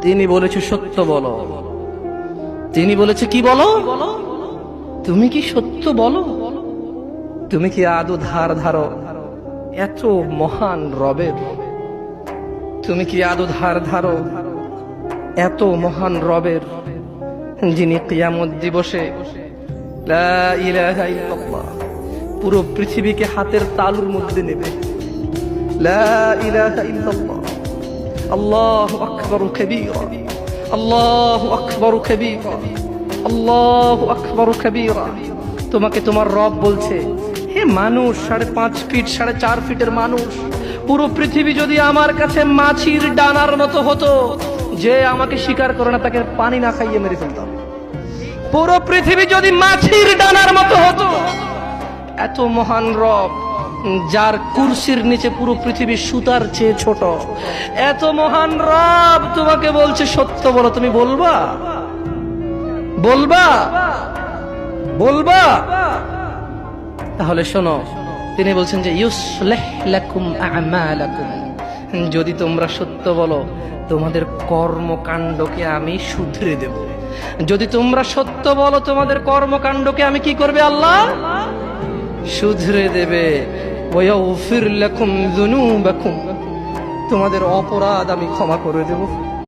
তিনি বলেছে সত্য বলো। তিনি বলেছে কি বলো? তুমি কি সত্য বলো? তুমি কি আদৌ ধার ধারো এত মহান রবের? তুমি কি আদৌ ধার ধারো এত মহান রবের, যিনি কিয়ামত দিবসে লা ইলাহা ইল্লাল্লাহ পুরো পৃথিবীকে হাতের তালুর মধ্যে নেবে। লা ইলাহা ইল্লাল্লাহ আল্লাহু আকবার কাবীরা, আল্লাহু আকবার কাবীরা, আল্লাহু আকবার কাবীরা। তোমাকে তোমার রব বলছে, হে মানুষ, 5.5 ফিট 4.5 ফিটের মানুষ, পুরো পৃথিবী যদি আমার কাছে মাছির ডানার মতো হতো, যে আমাকে স্বীকার করে না তাকে পানি না খাইয়ে মেরে ফেলতাম। পুরো পৃথিবী যদি মাছির ডানার মতো হতো, এত মহান রব যার কুরসির নিচে পুরো পৃথিবী সুতার চেয়ে ছোট, এত মহান রব তোমাকে বলছে সত্য বলো। তুমি বলবা? বলবা? বলবা? তাহলে শোনো, তিনি বলছেন যে ইউসলিহ লাকুম আ'মালাকুম, যদি তোমরা সত্য বলো তোমাদের কর্মকাণ্ডকে আমি শুধরে দেব। যদি তোমরা সত্য বলো তোমাদের কর্মকাণ্ডকে আমি কি করবে? আল্লাহ শুধরে দেবে। ওয়াগফির লাকুম যুনুবাকুম, তোমাদের অপরাধ আমি ক্ষমা করে দেব।